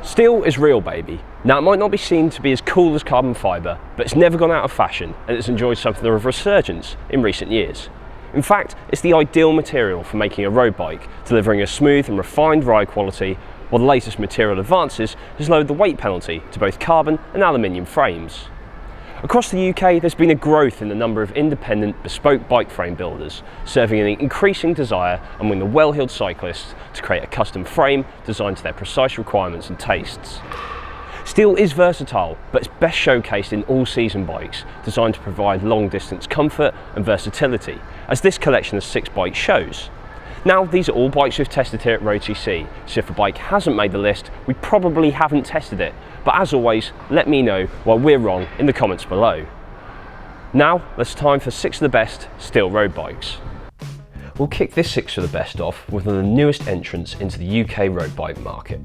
Steel is real, baby. Now, it might not be seen to be as cool as carbon fibre, but it's never gone out of fashion and it's enjoyed something of a resurgence in recent years. In fact, it's the ideal material for making a road bike, delivering a smooth and refined ride quality, while the latest material advances has lowered the weight penalty to both carbon and aluminium frames. Across the UK, there's been a growth in the number of independent, bespoke bike frame builders, serving an increasing desire among the well-heeled cyclists to create a custom frame designed to their precise requirements and tastes. Steel is versatile, but it's best showcased in all-season bikes, designed to provide long-distance comfort and versatility, as this collection of 6 bikes shows. Now, these are all bikes we've tested here at road.cc, so if a bike hasn't made the list, we probably haven't tested it. But as always, let me know why we're wrong in the comments below. Now, it's time for 6 of the best Steel road bikes. We'll kick this 6 of the best off with one of the newest entrants into the UK road bike market.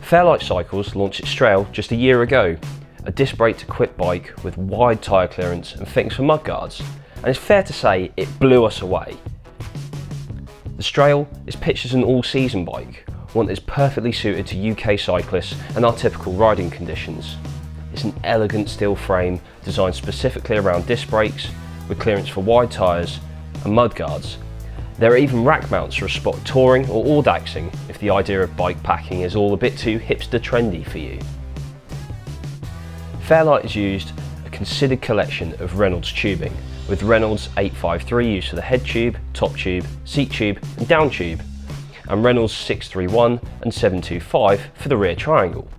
Fairlight Cycles launched its Strael just a year ago, a disc brake equipped bike with wide tyre clearance and fittings for mudguards, and it's fair to say it blew us away. The Strael is pitched as an all-season bike, one that is perfectly suited to UK cyclists and our typical riding conditions. It's an elegant steel frame designed specifically around disc brakes, with clearance for wide tyres and mudguards. There are even rack mounts for a spot touring or audaxing if the idea of bike packing is all a bit too hipster trendy for you. Fairlight has used a considered collection of Reynolds tubing, with Reynolds 853 used for the head tube, top tube, seat tube and down tube, and Reynolds 631 and 725 for the rear triangle.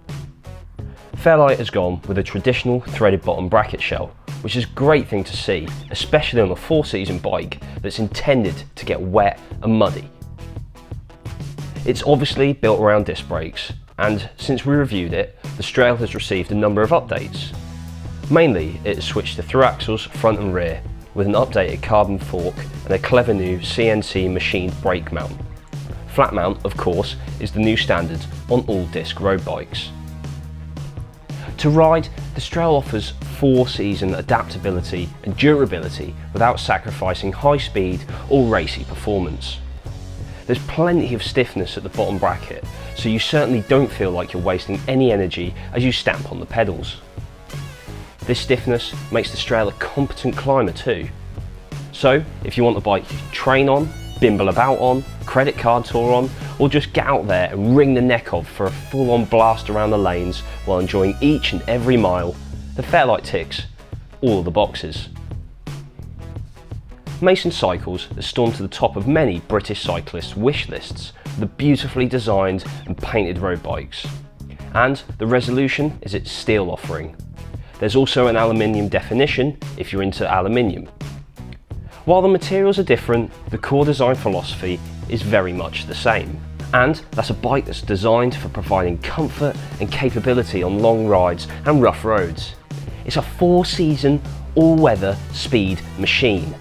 Fairlight has gone with a traditional threaded bottom bracket shell, which is a great thing to see, especially on a 4-season bike that's intended to get wet and muddy. It's obviously built around disc brakes, and since we reviewed it, the Strael has received a number of updates. Mainly, it has switched to through axles front and rear, with an updated carbon fork and a clever new CNC machined brake mount. Flat mount, of course, is the new standard on all disc road bikes. To ride, the Strael offers 4-season adaptability and durability without sacrificing high speed or racy performance. There's plenty of stiffness at the bottom bracket, so you certainly don't feel like you're wasting any energy as you stamp on the pedals. This stiffness makes the Strael a competent climber too. So, if you want a bike you can train on, bimble about on, credit card tour on, or just get out there and wring the neck of for a full-on blast around the lanes while enjoying each and every mile, the Fairlight ticks all of the boxes. Mason Cycles has stormed to the top of many British cyclists' wish lists with the beautifully designed and painted road bikes. And the resolution is its steel offering. There's also an aluminium definition if you're into aluminium. While the materials are different, the core design philosophy is very much the same. And that's a bike that's designed for providing comfort and capability on long rides and rough roads. It's a 4-season, all-weather speed machine.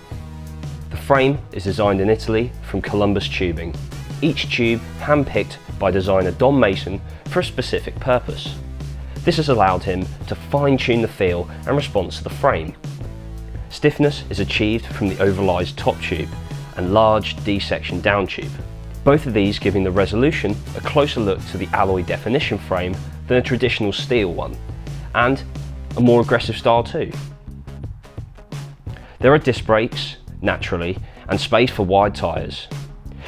The frame is designed in Italy from Columbus tubing, each tube hand-picked by designer Don Mason for a specific purpose. This has allowed him to fine-tune the feel and response to the frame. Stiffness is achieved from the ovalized top tube and large D-section down tube, both of these giving the resolution a closer look to the alloy definition frame than a traditional steel one, and a more aggressive style too. There are disc brakes, naturally, and space for wide tyres.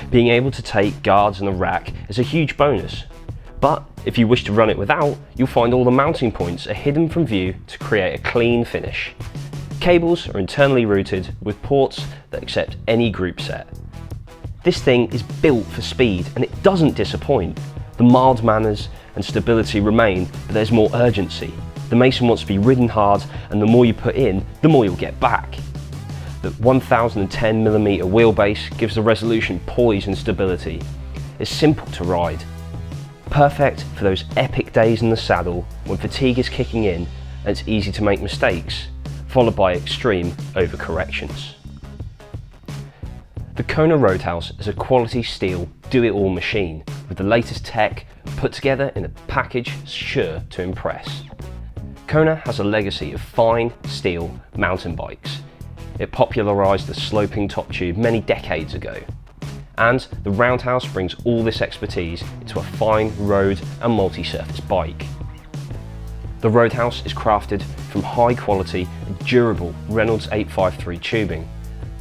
Being able to take guards and a rack is a huge bonus, but if you wish to run it without, you'll find all the mounting points are hidden from view to create a clean finish. Cables are internally routed with ports that accept any group set. This thing is built for speed and it doesn't disappoint. The mild manners and stability remain, but there's more urgency. The Mason wants to be ridden hard, and the more you put in, the more you'll get back. The 1010mm wheelbase gives the resolution poise and stability. It's simple to ride. Perfect for those epic days in the saddle when fatigue is kicking in and it's easy to make mistakes, followed by extreme overcorrections. The Kona Roadhouse is a quality steel do-it-all machine with the latest tech put together in a package sure to impress. Kona has a legacy of fine steel mountain bikes. It popularised the sloping top tube many decades ago. and the Roadhouse brings all this expertise into a fine road and multi-surface bike. The Roadhouse is crafted from high quality and durable Reynolds 853 tubing,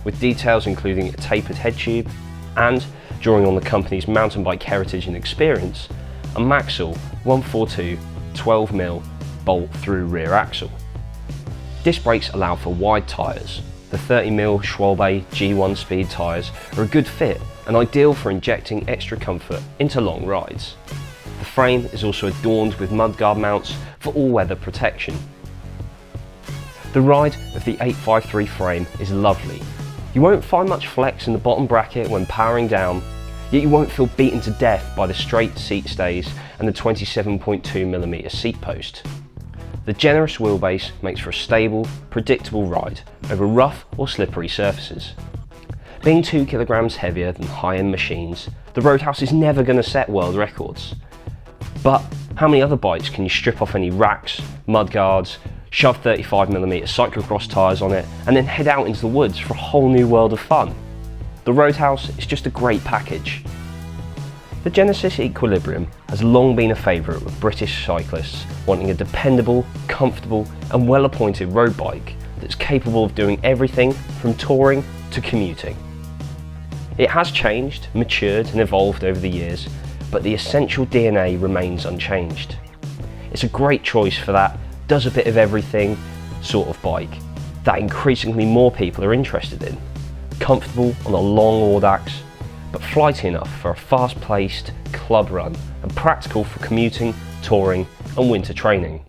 with details including a tapered head tube and, drawing on the company's mountain bike heritage and experience, a Maxell 142 12mm bolt-through rear axle. Disc brakes allow for wide tyres. The 30mm Schwalbe G1 Speed tyres are a good fit and ideal for injecting extra comfort into long rides. The frame is also adorned with mudguard mounts for all-weather protection. The ride of the 853 frame is lovely. You won't find much flex in the bottom bracket when powering down, yet you won't feel beaten to death by the straight seat stays and the 27.2mm seat post. The generous wheelbase makes for a stable, predictable ride over rough or slippery surfaces. Being 2 kilograms heavier than high-end machines, the Roadhouse is never going to set world records. But how many other bikes can you strip off any racks, mudguards, shove 35mm cyclocross tyres on it, and then head out into the woods for a whole new world of fun? The Roadhouse is just a great package. The Genesis Equilibrium has long been a favourite with British cyclists wanting a dependable, comfortable and well-appointed road bike that's capable of doing everything from touring to commuting. It has changed, matured and evolved over the years, but the essential DNA remains unchanged. It's a great choice for that does a bit of everything sort of bike that increasingly more people are interested in. Comfortable on a long Audax, but flighty enough for a fast-paced club run and practical for commuting, touring and winter training.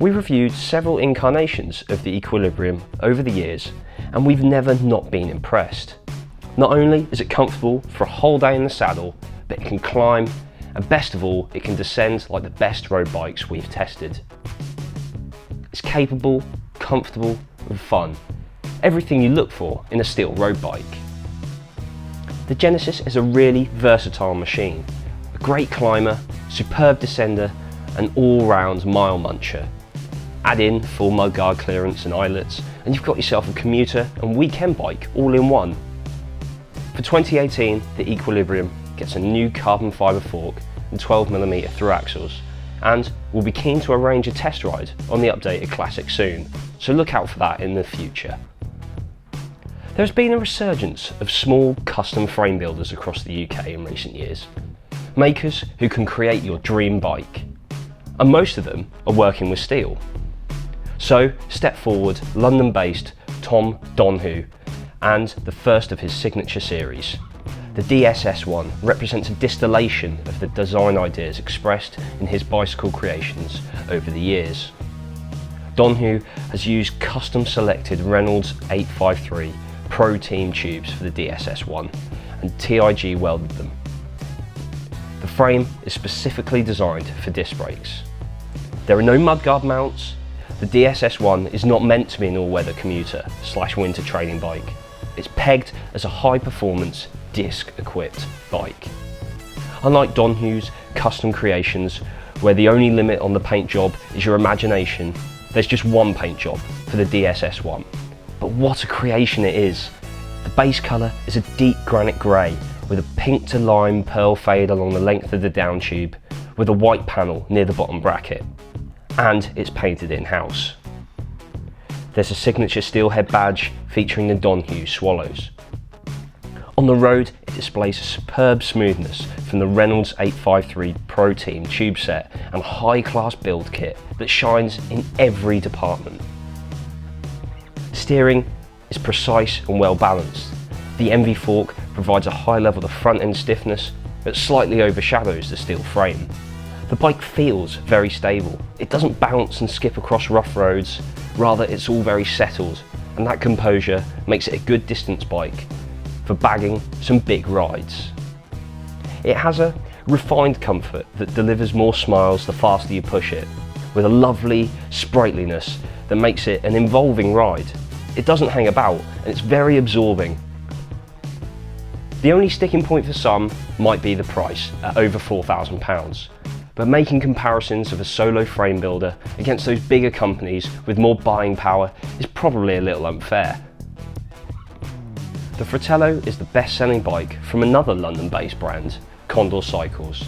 We reviewed several incarnations of the Equilibrium over the years and we've never not been impressed. Not only is it comfortable for a whole day in the saddle, but it can climb and best of all it can descend like the best road bikes we've tested. It's capable, comfortable and fun. Everything you look for in a steel road bike. The Genesis is a really versatile machine, a great climber, superb descender and all-round mile muncher. Add in full mudguard clearance and eyelets and you've got yourself a commuter and weekend bike all in one. For 2018, the Equilibrium gets a new carbon fibre fork and 12mm through axles, and we'll be keen to arrange a test ride on the updated Classic soon, so look out for that in the future. There's been a resurgence of small custom frame builders across the UK in recent years, makers who can create your dream bike, and most of them are working with steel. So step forward London-based Tom Donhou and the first of his signature series. The DSS1 represents a distillation of the design ideas expressed in his bicycle creations over the years. Donhou has used custom selected Reynolds 853 Pro Team tubes for the DSS1 and TIG welded them. The frame is specifically designed for disc brakes. There are no mudguard mounts. The DSS1 is not meant to be an all-weather commuter / winter training bike. It's pegged as a high-performance, disc-equipped bike. Unlike Donhou's custom creations, where the only limit on the paint job is your imagination, there's just one paint job for the DSS1. But what a creation it is! The base colour is a deep granite grey with a pink to lime pearl fade along the length of the down tube, with a white panel near the bottom bracket. And it's painted in-house. There's a signature steelhead badge featuring the Donhou swallows. On the road, it displays a superb smoothness from the Reynolds 853 Pro Team tube set and high-class build kit that shines in every department. Steering is precise and well balanced. The MV fork provides a high level of front-end stiffness that slightly overshadows the steel frame. The bike feels very stable. It doesn't bounce and skip across rough roads, rather it's all very settled, and that composure makes it a good distance bike for bagging some big rides. It has a refined comfort that delivers more smiles the faster you push it, with a lovely sprightliness that makes it an involving ride. It doesn't hang about and it's very absorbing. The only sticking point for some might be the price at over £4,000. But making comparisons of a solo frame builder against those bigger companies with more buying power is probably a little unfair. The Fratello is the best-selling bike from another London-based brand, Condor Cycles,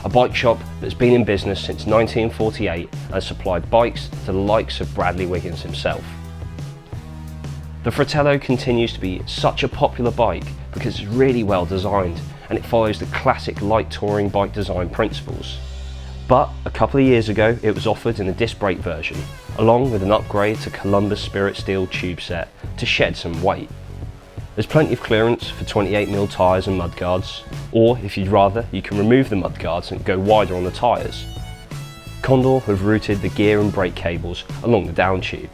a bike shop that's been in business since 1948 and has supplied bikes to the likes of Bradley Wiggins himself. The Fratello continues to be such a popular bike because it's really well designed and it follows the classic light touring bike design principles. But a couple of years ago it was offered in a disc brake version, along with an upgrade to Columbus Spirit Steel tube set to shed some weight. There's plenty of clearance for 28mm tyres and mudguards, or if you'd rather, you can remove the mudguards and go wider on the tyres. Condor have routed the gear and brake cables along the down tube.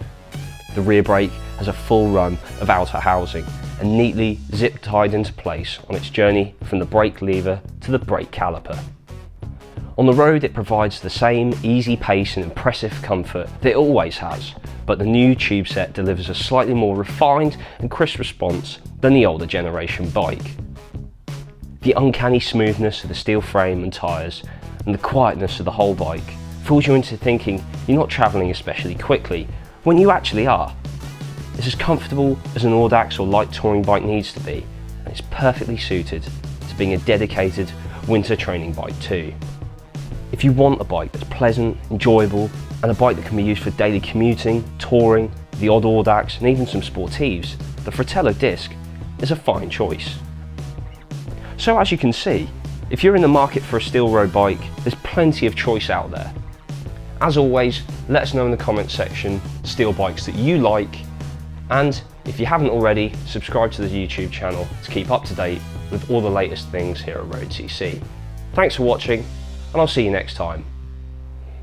The rear brake has a full run of outer housing and neatly zip tied into place on its journey from the brake lever to the brake caliper. On the road it provides the same easy pace and impressive comfort that it always has, but the new tube set delivers a slightly more refined and crisp response than the older generation bike. The uncanny smoothness of the steel frame and tyres and the quietness of the whole bike fools you into thinking you're not travelling especially quickly when you actually are. It's as comfortable as an Audax or light touring bike needs to be, and it's perfectly suited to being a dedicated winter training bike too. If you want a bike that's pleasant, enjoyable, and a bike that can be used for daily commuting, touring, the odd Audax, and even some sportives, the Fratello disc is a fine choice. So as you can see, if you're in the market for a steel road bike, there's plenty of choice out there. As always, let us know in the comments section steel bikes that you like, and if you haven't already, subscribe to the YouTube channel to keep up to date with all the latest things here at Road.cc. Thanks for watching, and I'll see you next time.